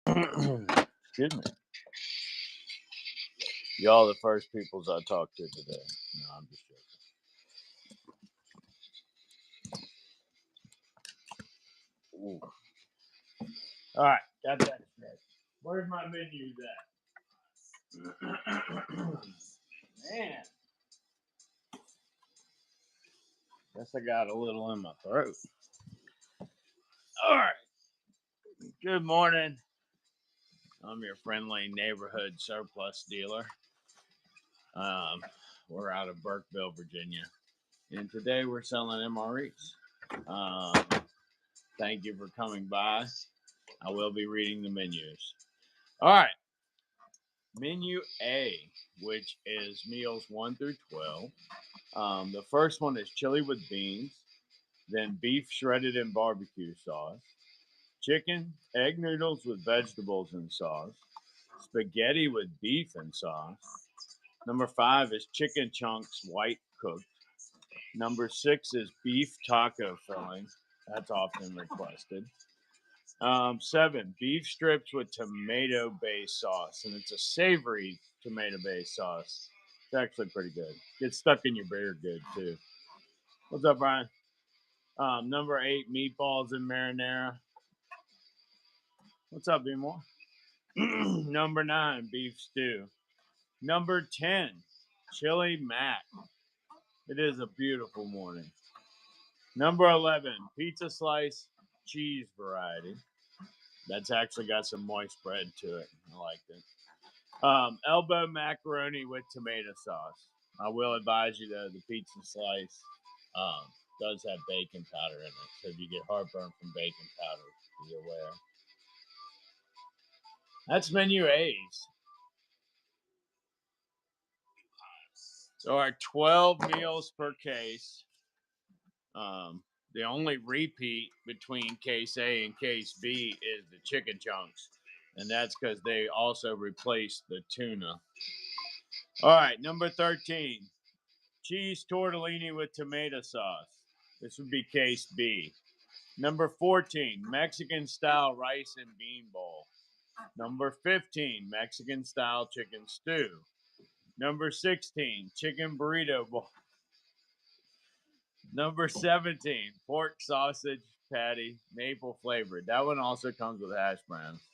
Excuse me. Y'all the first peoples I talked to today. No, I'm just joking. Ooh. All right, got that straight. Where's my menu at? Man, guess I got a little in my throat. All right. Good morning. I'm your friendly neighborhood surplus dealer. We're out of Burkeville, Virginia, and today we're selling MREs. Thank you for coming by. I will be reading the menus. All right. Menu A, which is meals 1 through 12. The first one is chili with beans, then beef shredded in barbecue sauce, chicken, egg noodles with vegetables and sauce, spaghetti with beef and sauce. Number 5 is chicken chunks white cooked. Number 6 is beef taco filling. That's often requested. 7, beef strips with tomato-based sauce, and it's a savory tomato-based sauce. It's actually pretty good. Gets stuck in your beer good too. What's up, Brian? Number 8, meatballs and marinara. What's up, B-More? Number 9, beef stew. Number 10, chili mac. It is a beautiful morning. Number 11, pizza slice cheese variety. That's actually got some moist bread to it. I liked it. Elbow macaroni with tomato sauce. I will advise you though, the pizza slice does have bacon powder in it. So if you get heartburn from bacon powder, be aware. That's menu A's. So our 12 meals per case. The only repeat between case A and case B is the chicken chunks. And that's because they also replaced the tuna. All right, number 13, cheese tortellini with tomato sauce. This would be case B. Number 14, Mexican style rice and bean bowl. Number 15, Mexican style chicken stew. Number 16, chicken burrito bowl. Number 17, pork sausage patty, maple flavored. That one also comes with hash browns.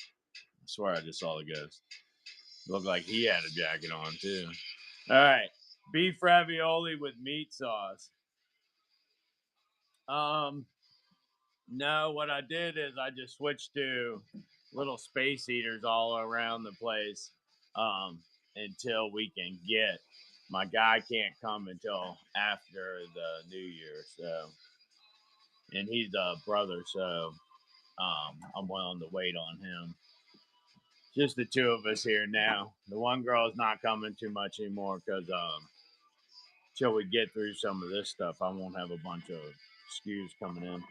I swear I just saw the ghost. Looked like he had a jacket on too. All right, beef ravioli with meat sauce. No, what I did is I just switched to little space heaters all around the place until we can get. My guy can't come until after the New Year, so, and he's a brother, so I'm willing to wait on him. Just the two of us here now. The one girl is not coming too much anymore because till we get through some of this stuff, I won't have a bunch of SKUs coming in.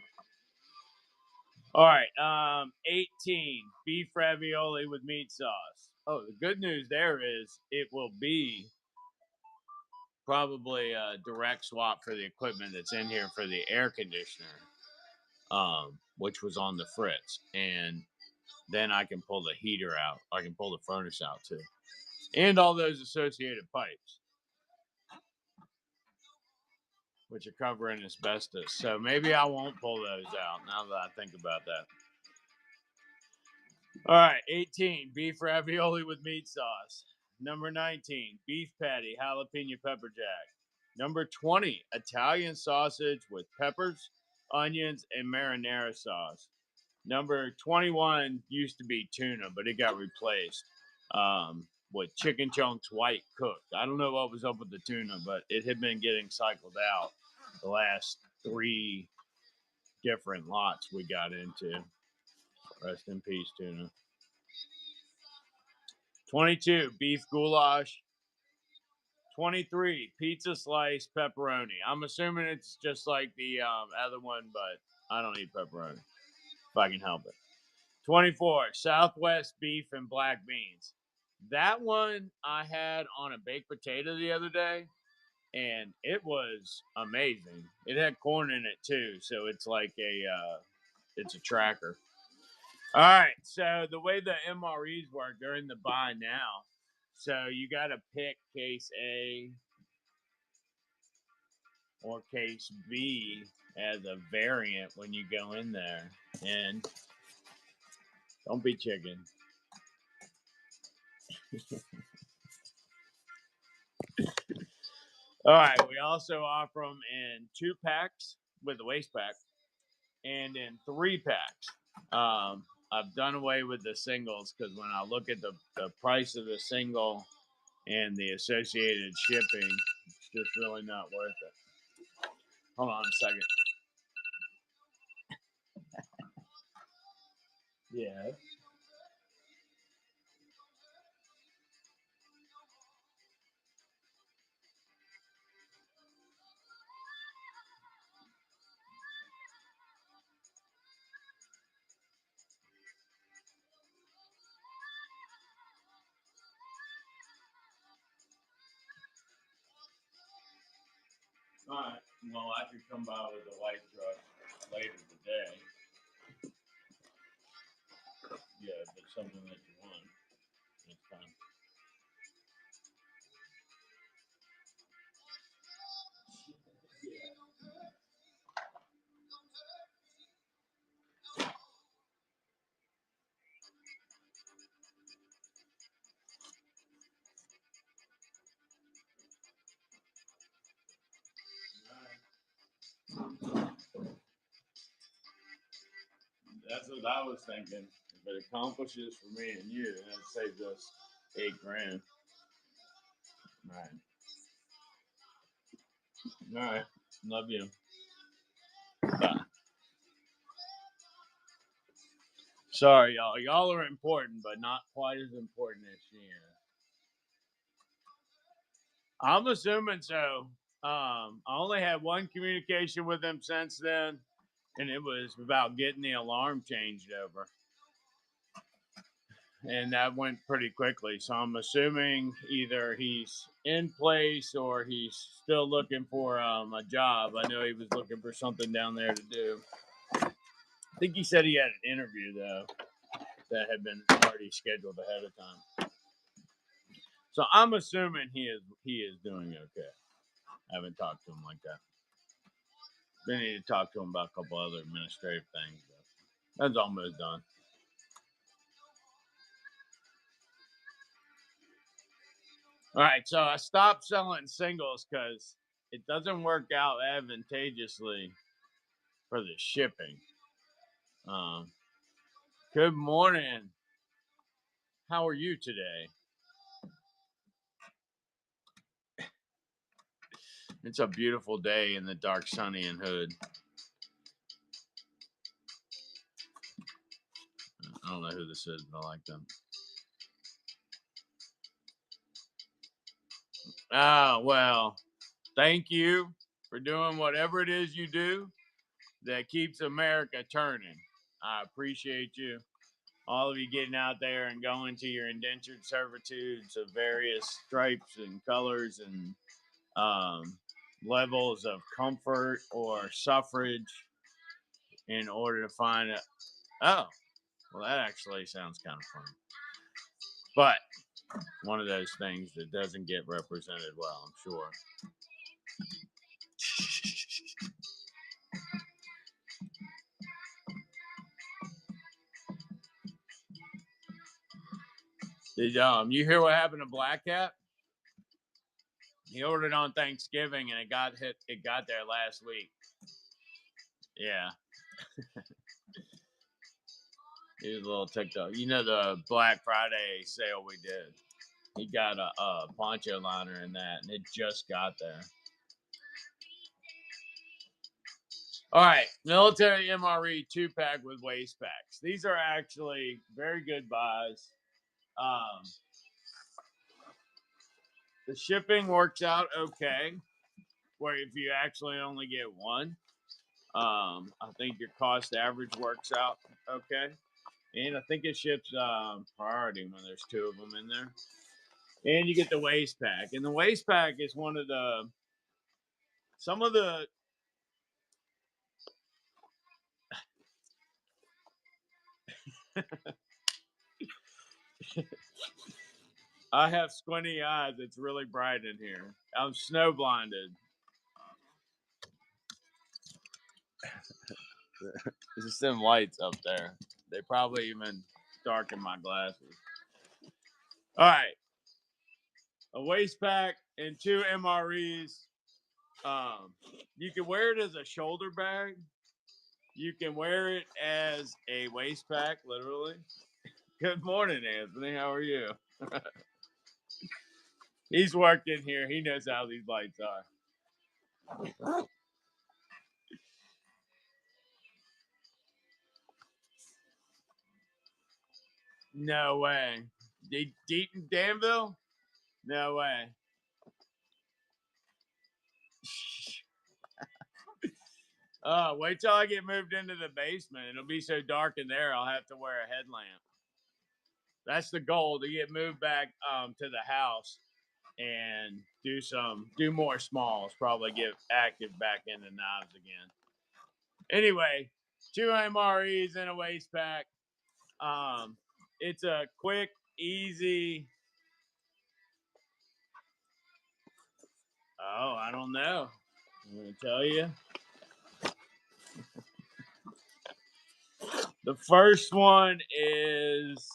All right, 18, beef ravioli with meat sauce. Oh, the good news there is it will be probably a direct swap for the equipment that's in here for the air conditioner, which was on the fritz. And then I can pull the heater out. I can pull the furnace out too. And all those associated pipes, which are covering asbestos. So maybe I won't pull those out now that I think about that. All right, 18, beef ravioli with meat sauce. Number 19, beef patty, jalapeno pepper jack. Number 20, Italian sausage with peppers, onions, and marinara sauce. Number 21 used to be tuna, but it got replaced with chicken chunks white cooked. I don't know what was up with the tuna, but it had been getting cycled out the last 3 different lots we got into. Rest in peace, tuna. 22, beef goulash. 23, pizza slice pepperoni. I'm assuming it's just like the other one, but I don't eat pepperoni if I can help it. 24, Southwest beef and black beans. That one I had on a baked potato the other day, and it was amazing. It had corn in it too, so it's like it's a tracker. All right. So the way the MREs work, they're in the buy now. So you got to pick case A or case B as a variant when you go in there. And don't be chicken. All right. We also offer them in 2-packs with the waist pack and in 3-packs. I've done away with the singles because when I look at the price of the single and the associated shipping, it's just really not worth it. Hold on a second. Yeah. All right. Well, I could come by with the white truck later today. Yeah, if it's something that you want, it's fine. That's what I was thinking. If it accomplishes for me and you, then it saves us $8,000. All right. All right. Love you. Bye. Sorry, y'all. Y'all are important, but not quite as important as she is. I'm assuming so. I only had one communication with him since then, and it was about getting the alarm changed over. And that went pretty quickly. So I'm assuming either he's in place or he's still looking for a job. I know he was looking for something down there to do. I think he said he had an interview though that had been already scheduled ahead of time. So I'm assuming he is doing okay. I haven't talked to him like that. They need to talk to him about a couple other administrative things. But that's almost done. All right, so I stopped selling singles because it doesn't work out advantageously for the shipping. Um, Good morning. How are you today? It's a beautiful day in the dark, sunny, and Hood. I don't know who this is, but I like them. Ah, well, thank you for doing whatever it is you do that keeps America turning. I appreciate you. All of you getting out there and going to your indentured servitudes of various stripes and colors and um, levels of comfort or suffrage in order to find a. Oh, well, that actually sounds kind of fun. But one of those things that doesn't get represented well, I'm sure. Did you hear what happened to Black Cat? He ordered on Thanksgiving and it got hit. It got there last week. Yeah, he was a little ticked off. You know the Black Friday sale we did. He got a poncho liner in that, and it just got there. All right, military MRE 2-pack with waist packs. These are actually very good buys. Um, the shipping works out okay, where if you actually only get one, I think your cost average works out okay. And I think it ships priority when there's two of them in there. And you get the waist pack. And the waist pack is one of the some of the I have squinty eyes. It's really bright in here. I'm snow blinded. There's just them lights up there. They probably even darken my glasses. All right. A waist pack and 2 MREs. You can wear it as a shoulder bag. You can wear it as a waist pack, literally. Good morning, Anthony. How are you? He's worked in here. He knows how these lights are. No way. Deaton Danville? No way. Wait till I get moved into the basement. It'll be so dark in there, I'll have to wear a headlamp. That's the goal, to get moved back to the house and do more smalls. Probably get active back into knives again. Anyway, 2 MREs in a waist pack. It's a quick, easy. Oh, I don't know. I'm gonna tell you. The first one is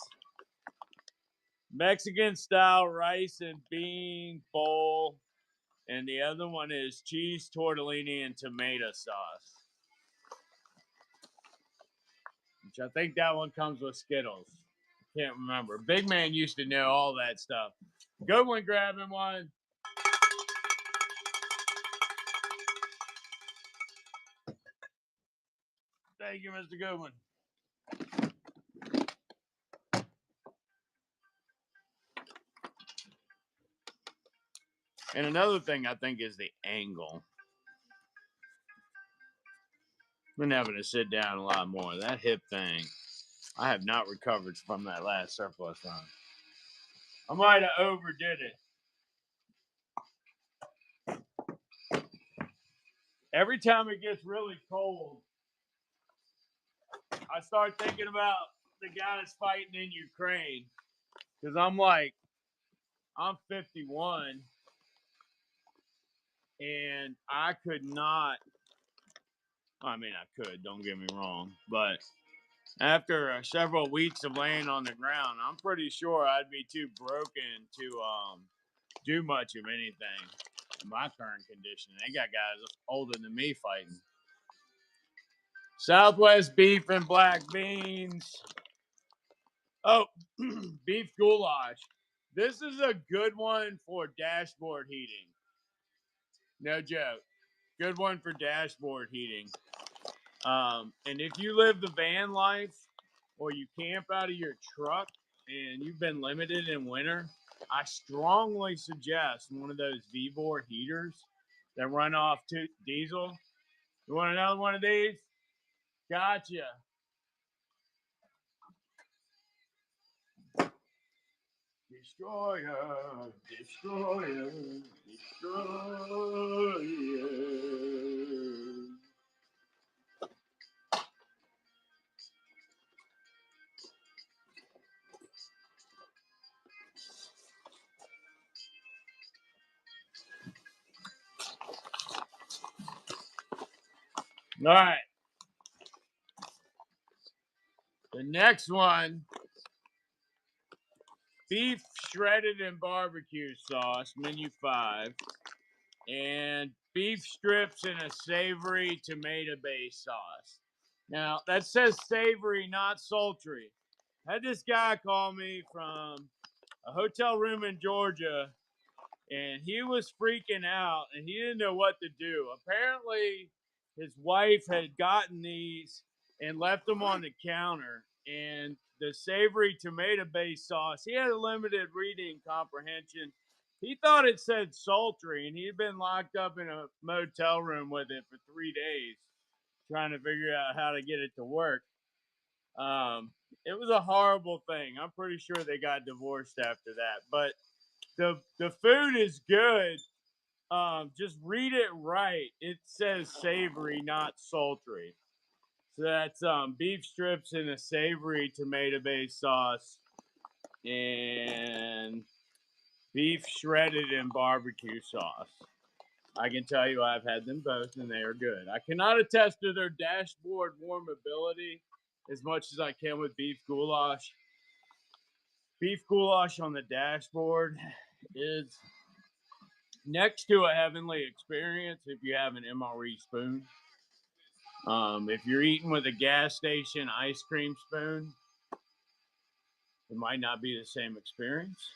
Mexican style rice and bean bowl, and the other one is cheese tortellini and tomato sauce. Which I think that one comes with Skittles. Can't remember. Big man used to know all that stuff. Good one, grabbing one. Thank you, Mr. Goodwin. And another thing I think is the angle. Been having to sit down a lot more. That hip thing, I have not recovered from that last surplus run. I might have overdid it. Every time it gets really cold, I start thinking about the guys fighting in Ukraine. Because I'm 51, and I could not. I mean, I could, don't get me wrong. But after several weeks of laying on the ground, I'm pretty sure I'd be too broken to do much of anything in my current condition. They got guys older than me fighting. Southwest beef and black beans. Oh, beef goulash. This is a good one for dashboard heating. No joke. Good one for dashboard heating. And if you live the van life or you camp out of your truck and you've been limited in winter, I strongly suggest one of those VBOR heaters that run off diesel. You want another one of these? Gotcha. Destroyer, destroyer, destroyer. All right. The next one, beef shredded and barbecue sauce, menu 5, and beef strips in a savory tomato-based sauce. Now, that says savory, not sultry. I had this guy call me from a hotel room in Georgia, and he was freaking out, and he didn't know what to do. Apparently, his wife had gotten these and left them on the counter, and the savory tomato-based sauce, he had a limited reading comprehension. He thought it said sultry, and he'd been locked up in a motel room with it for 3 days trying to figure out how to get it to work. It was a horrible thing. I'm pretty sure they got divorced after that. But the food is good. Just read it right. It says savory, not sultry. So that's beef strips in a savory tomato-based sauce and beef shredded in barbecue sauce. I can tell you I've had them both and they are good. I cannot attest to their dashboard warmability as much as I can with beef goulash. Beef goulash on the dashboard is next to a heavenly experience if you have an MRE spoon. If you're eating with a gas station ice cream spoon, it might not be the same experience.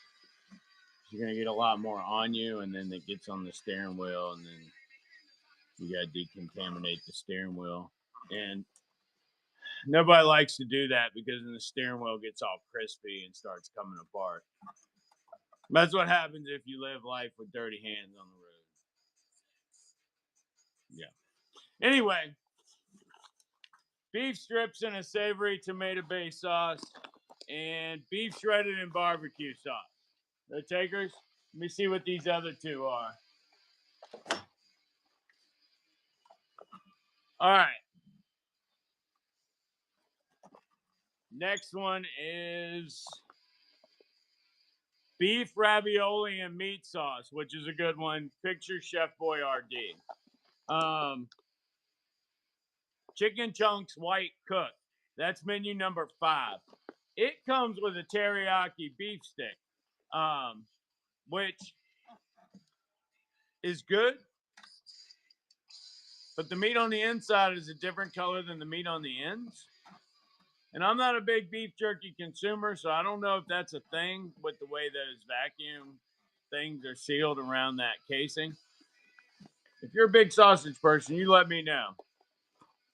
You're going to get a lot more on you, and then it gets on the steering wheel, and then you got to decontaminate the steering wheel. And nobody likes to do that because then the steering wheel gets all crispy and starts coming apart. That's what happens if you live life with dirty hands on the road. Yeah. Anyway, beef strips in a savory tomato-based sauce and beef shredded in barbecue sauce. No takers? Let me see what these other two are. All right. Next one is beef ravioli and meat sauce, which is a good one. Picture Chef Boyardee. Chicken chunks white cooked. That's menu number 5. It comes with a teriyaki beef stick, which is good. But the meat on the inside is a different color than the meat on the ends. And I'm not a big beef jerky consumer, so I don't know if that's a thing with the way those vacuum things are sealed around that casing. If you're a big sausage person, you let me know.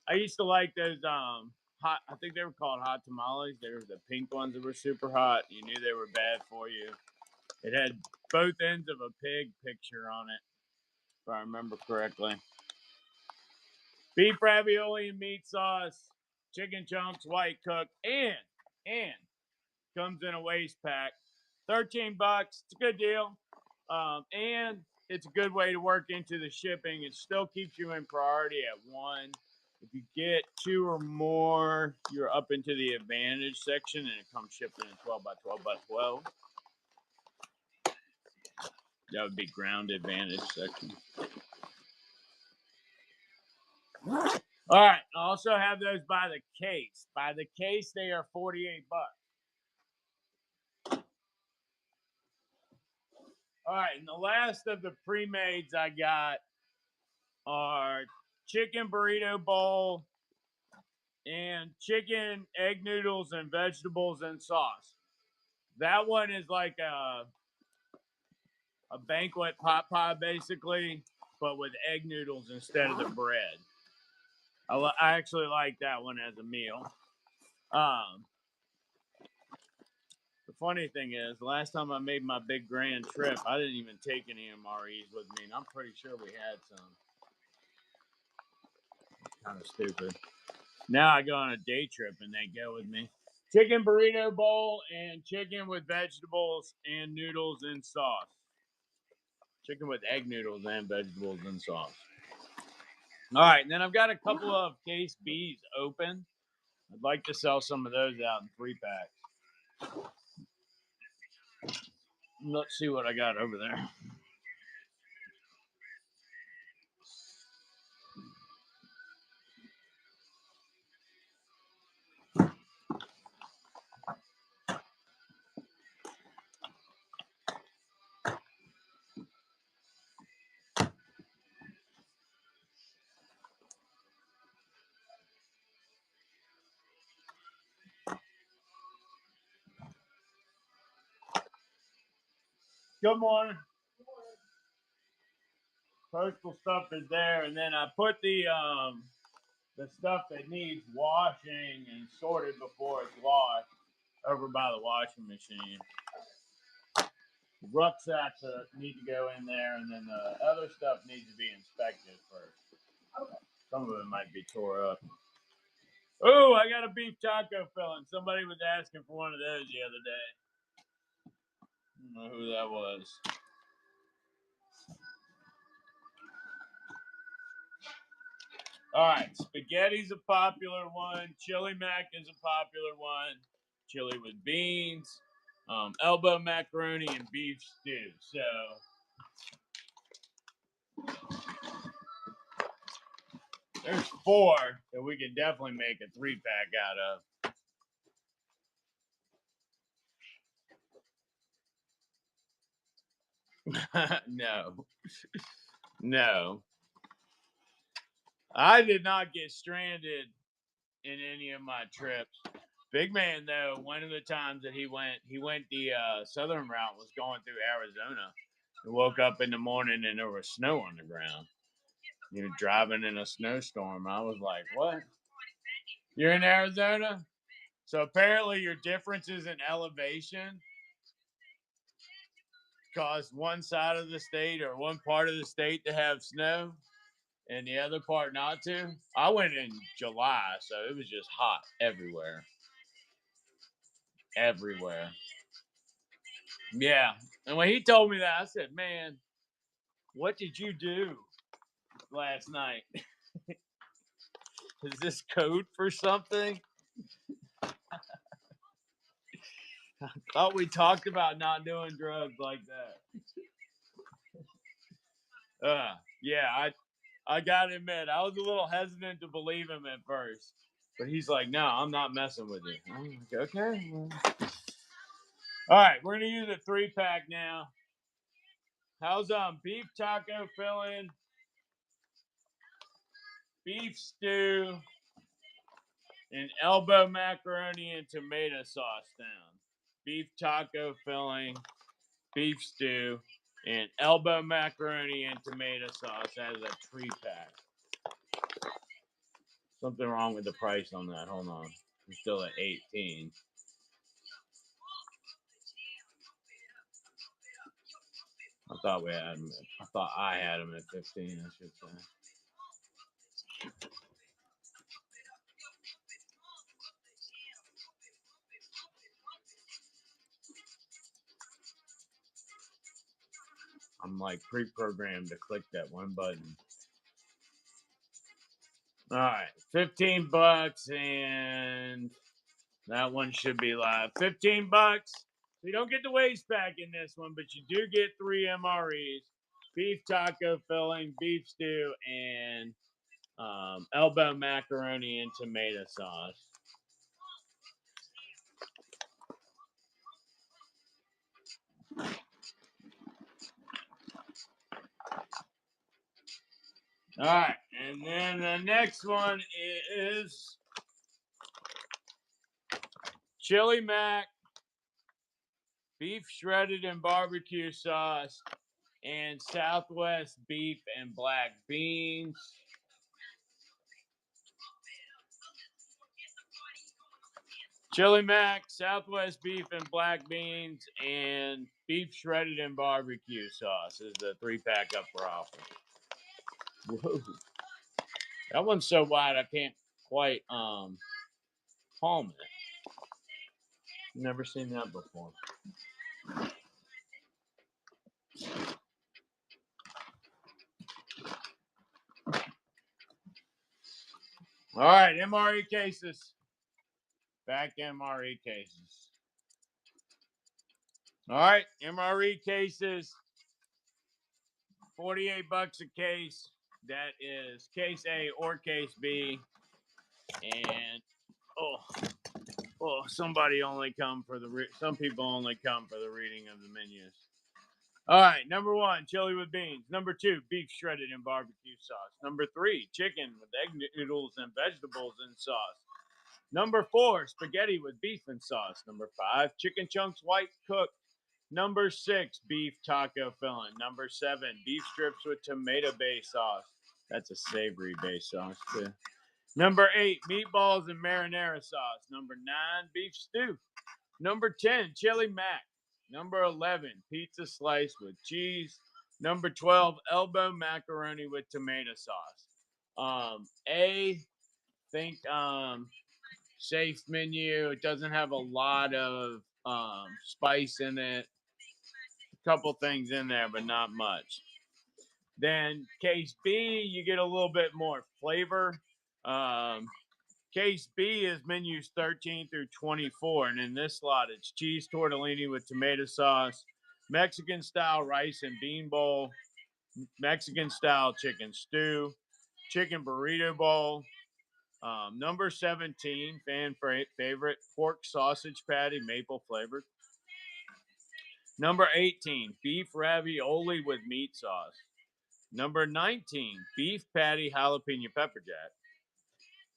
I used to like those hot, I think they were called hot tamales. They were the pink ones that were super hot. You knew they were bad for you. It had both ends of a pig picture on it, if I remember correctly. Beef ravioli and meat sauce, chicken chunks, white cooked, and comes in a waist pack. $13. It's a good deal. And it's a good way to work into the shipping. It still keeps you in priority at 1. If you get 2 or more, you're up into the advantage section, and it comes shipped in a 12 by 12 by 12. That would be ground advantage section. All right. I also have those by the case. By the case, they are $48. All right. And the last of the pre-mades I got are chicken burrito bowl and chicken egg noodles and vegetables and sauce. That one is like a banquet pot pie, basically, but with egg noodles instead of the bread. I actually like that one as a meal. The funny thing is, the last time I made my big grand trip, I didn't even take any MREs with me, and I'm pretty sure we had some. Kind of stupid. Now I go on a day trip and they go with me. Chicken burrito bowl and chicken with vegetables and noodles and sauce. Chicken with egg noodles and vegetables and sauce. All right, and then I've got a couple of case Bs open. I'd like to sell some of those out in 3-packs. Let's see what I got over there. Good morning. Postal stuff is there, and then I put the stuff that needs washing and sorted before it's washed over by the washing machine. The rucksacks need to go in there, and then the other stuff needs to be inspected first. Okay. Some of it might be tore up. Oh, I got a beef taco filling. Somebody was asking for one of those the other day. I don't know who that was. All right, spaghetti's a popular one. Chili mac is a popular one. Chili with beans, elbow macaroni, and beef stew. So there's 4 that we can definitely make a 3-pack out of. No. I did not get stranded in any of my trips. Big man, though, one of the times that he went the southern route, was going through Arizona. He woke up in the morning and there was snow on the ground. You know, driving in a snowstorm. I was like, what? You're in Arizona? So apparently your differences in elevation caused one side of the state or one part of the state to have snow and the other part not to. I went in July, so it was just hot everywhere. Everywhere. Yeah. And when he told me that, I said, man, what did you do last night? Is this code for something? I thought we talked about not doing drugs like that. Yeah, I gotta admit, I was a little hesitant to believe him at first. But he's like, no, I'm not messing with you. I'm like, okay. Well. All right, we're gonna use a 3-pack now. How's beef taco filling, beef stew, and elbow macaroni and tomato sauce down? Beef taco filling, beef stew, and elbow macaroni and tomato sauce as a 3-pack. Something wrong with the price on that. Hold on. We're still at 18. I thought I had them at 15, I should say. I'm like pre-programmed to click that one button. All right, $15, and that one should be live. $15. So you don't get the waist pack in this one, but you do get 3 MREs: beef taco filling, beef stew, and elbow macaroni and tomato sauce. All right, and then the next one is chili mac, beef shredded and barbecue sauce, and Southwest beef and black beans. Chili mac, Southwest beef and black beans, and beef shredded and barbecue sauce is the 3-pack up for offer. Whoa. That one's so wide I can't quite palm it. Never seen that before. All right, MRE cases. Back MRE cases. All right, MRE cases. $48 a case. That is case A or case B. And somebody only come for some people only come for the reading of the menus. All right, number 1, chili with beans. Number 2, beef shredded in barbecue sauce. Number 3, chicken with egg noodles and vegetables in sauce. Number 4, spaghetti with beef and sauce. Number 5, chicken chunks white cooked. Number 6, beef taco filling. Number 7, beef strips with tomato-based sauce. That's a savory based sauce too. Number 8, meatballs and marinara sauce. Number 9, beef stew. Number 10, chili mac. Number 11, pizza slice with cheese. Number 12, elbow macaroni with tomato sauce. Think safe menu. It doesn't have a lot of spice in it. A couple things in there, but not much. Then case B, you get a little bit more flavor. Case B is menus 13 through 24. And in this slot, it's cheese tortellini with tomato sauce, Mexican style rice and bean bowl, Mexican style chicken stew, chicken burrito bowl. Number 17, fan favorite, pork sausage patty, maple flavored. Number 18, beef ravioli with meat sauce. Number 19, beef patty, jalapeno pepper jack.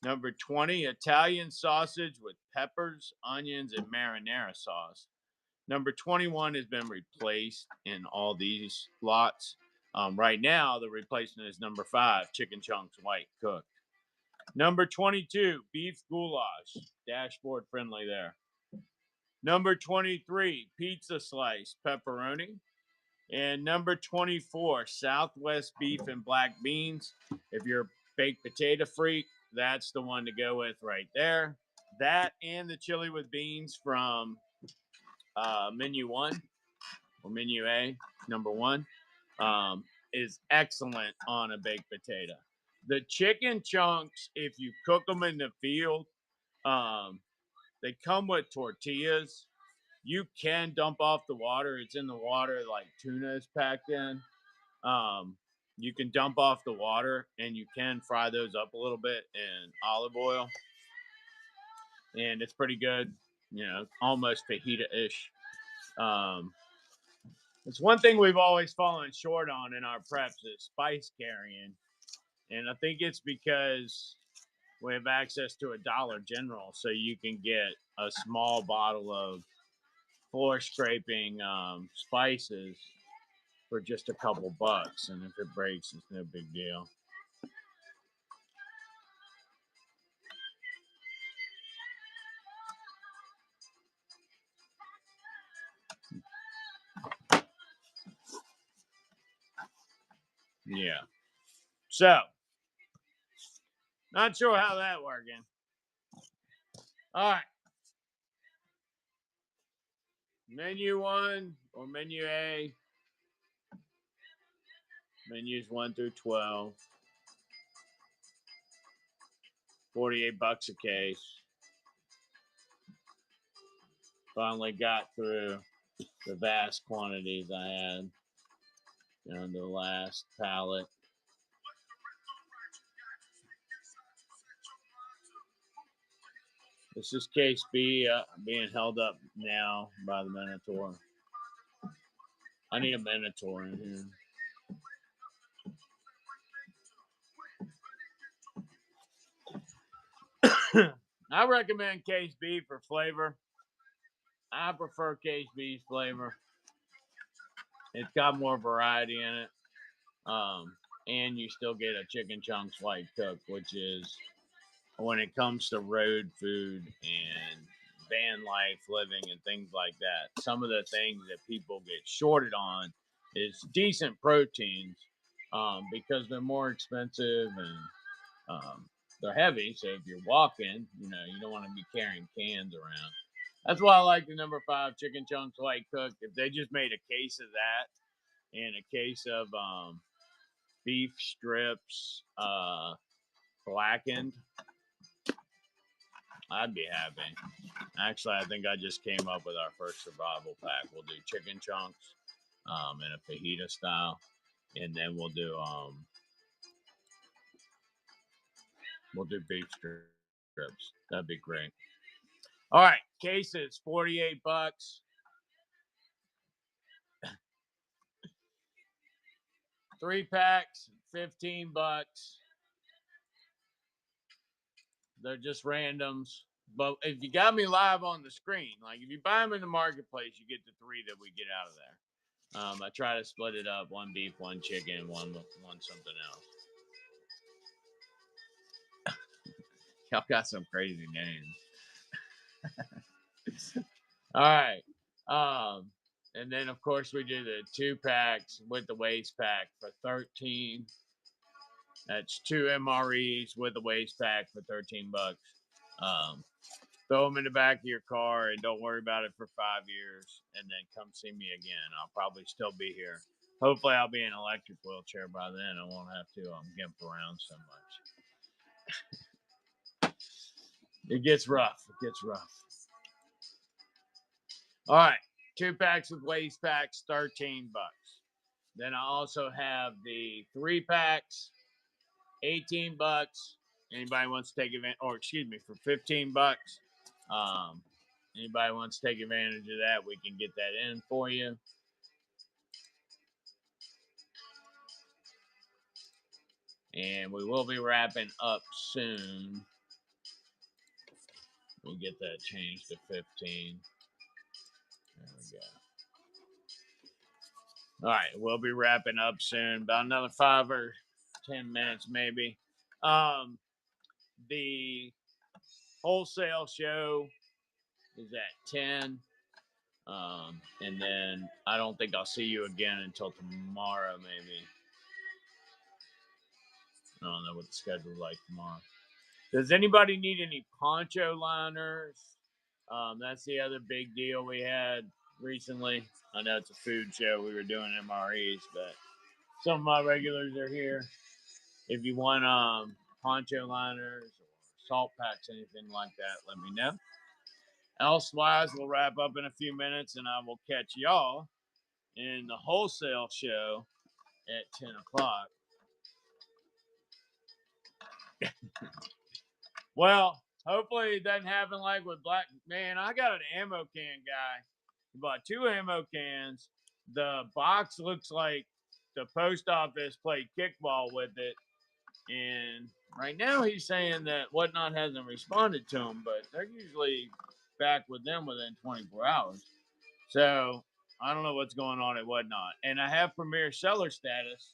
Number 20, Italian sausage with peppers, onions, and marinara sauce. Number 21 has been replaced in all these lots. Right now, the replacement is number 5, chicken chunks white cooked. Number 22, beef goulash, dashboard friendly there. Number 23, pizza slice, pepperoni. And number 24, Southwest beef and black beans. If you're a baked potato freak, that's the one to go with right there. That and the chili with beans from menu 1 or menu A, number 1, is excellent on a baked potato. The chicken chunks, if you cook them in the field, they come with tortillas. You can dump off the water. It's in the water like tuna is packed in. You can dump off the water and you can fry those up a little bit in olive oil. And it's pretty good, almost fajita-ish. It's one thing we've always fallen short on in our preps is spice carrying. And I think it's because we have access to a Dollar General, so you can get a small bottle of floor scraping spices for just a couple bucks. And if it breaks, it's no big deal. Yeah. So, not sure how that working. All right. Menu 1 or menu A. Menus 1 through 12. 48 bucks a case. Finally got through the vast quantities I had on the last pallet. This is case B being held up now by the Minotaur. I need a Minotaur in here. I recommend case B for flavor. I prefer case B's flavor. It's got more variety in it. And you still get a chicken chunks white cook, which is when it comes to road food and van life living and things like that. Some of the things that people get shorted on is decent proteins because they're more expensive and they're heavy. So if you're walking, you don't want to be carrying cans around. That's why I like the number 5 chicken chunks white cook. If they just made a case of that and a case of beef strips blackened, I'd be happy. Actually, I think I just came up with our first survival pack. We'll do chicken chunks in a fajita style, and then we'll do beef strips. That'd be great. All right, cases, 48 bucks. 3 packs, 15 bucks. They're just randoms. But if you got me live on the screen, like if you buy them in the marketplace, you get the 3 that we get out of there. I try to split it up: 1 beef, 1 chicken, one something else. Y'all got some crazy names. All right. And then of course we do the 2 packs with the waist pack for 13. That's 2 MREs with the waist pack for 13 bucks. Throw them in the back of your car and don't worry about it for 5 years, and then come see me again. I'll probably still be here Hopefully, I'll be in an electric wheelchair by then. I won't have to gimp around so much. It gets rough. It gets rough. All right. 2 packs with waist packs, $13. Then I also have the 3 packs, $18. Anybody wants to take advantage, or excuse me, for $15. Anybody wants to take advantage of that, we can get that in for you. And we will be wrapping up soon. We'll get that changed to 15. There we go. All right, we'll be wrapping up soon. About another 5 or 10 minutes, maybe. The wholesale show is at 10. And then I don't think I'll see you again until tomorrow, maybe. I don't know what the schedule's like tomorrow. Does anybody need any poncho liners? That's the other big deal we had recently. I know it's a food show. We were doing MREs, but some of my regulars are here. If you want poncho liners or salt packs, anything like that, let me know. Elsewise, we'll wrap up in a few minutes, and I will catch y'all in the wholesale show at 10 o'clock. Well, hopefully it doesn't happen like with Black. Man, I got an ammo can guy. He bought 2 ammo cans. The box looks like the post office played kickball with it. And right now he's saying that Whatnot hasn't responded to him, but they're usually back with them within 24 hours. So I don't know what's going on at Whatnot. And I have Premier Seller status,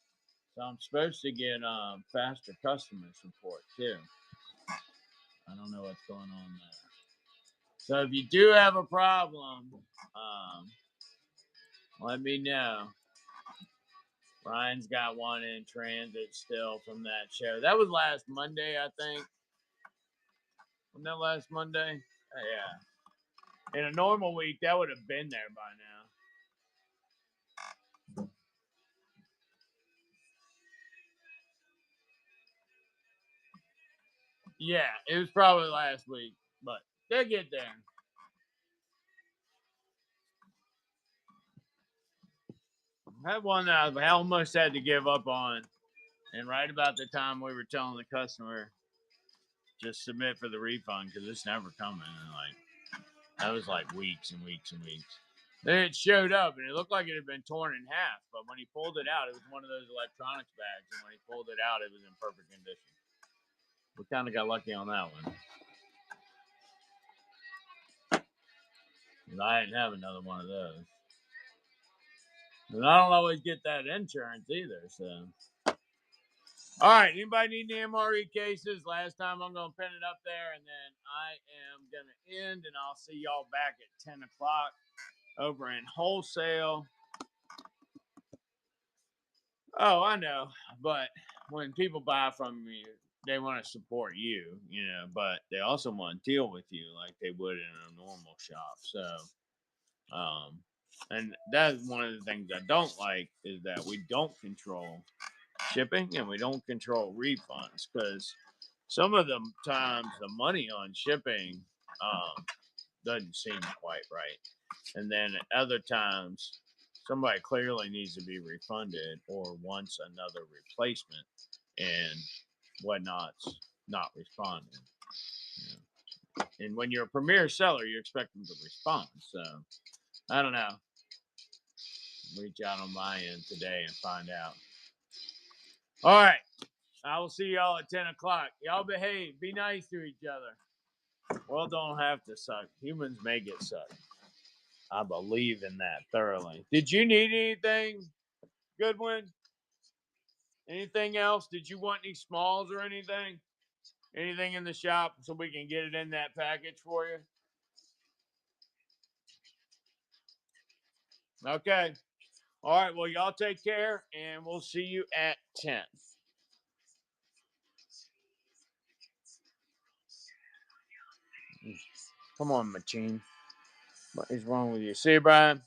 so I'm supposed to get faster customer support too. I don't know what's going on there. So if you do have a problem, let me know. Ryan's got one in transit still from that show. That was last Monday, I think. Wasn't that last Monday? Yeah. In a normal week, that would have been there by now. Yeah, it was probably last week, but they'll get there. I had one that I almost had to give up on, and right about the time we were telling the customer, just submit for the refund because it's never coming. And that was like weeks and weeks and weeks. Then it showed up and it looked like it had been torn in half. But when he pulled it out, it was one of those electronics bags. And when he pulled it out, it was in perfect condition. We kind of got lucky on that one. I didn't have another one of those. And I don't always get that insurance either. So, all right. Anybody need any MRE cases? Last time I'm going to pin it up there. And then I am going to end. And I'll see y'all back at 10 o'clock over in wholesale. Oh, I know. But when people buy from you, they want to support you, but they also want to deal with you like they would in a normal shop. So, and that's one of the things I don't like is that we don't control shipping and we don't control refunds because some of the times the money on shipping doesn't seem quite right. And then at other times, somebody clearly needs to be refunded or wants another replacement and Whatnot's not responding. And when you're a premier seller, you expect them to respond. So I don't know. Reach out on my end today and find out. All right. I will see y'all at 10 o'clock. Y'all behave. Be nice to each other. World don't have to suck. Humans may get sucked. I believe in that thoroughly. Did you need anything, Goodwin? Anything else? Did you want any smalls or anything? Anything in the shop so we can get it in that package for you? Okay. All right. Well, y'all take care, and we'll see you at 10. Come on, Machine. What is wrong with you? See you, Brian.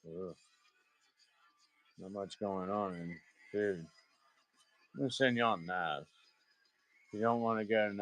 Ugh, not much going on in dude. I'm gonna send you on knives. If you don't want to go to knives.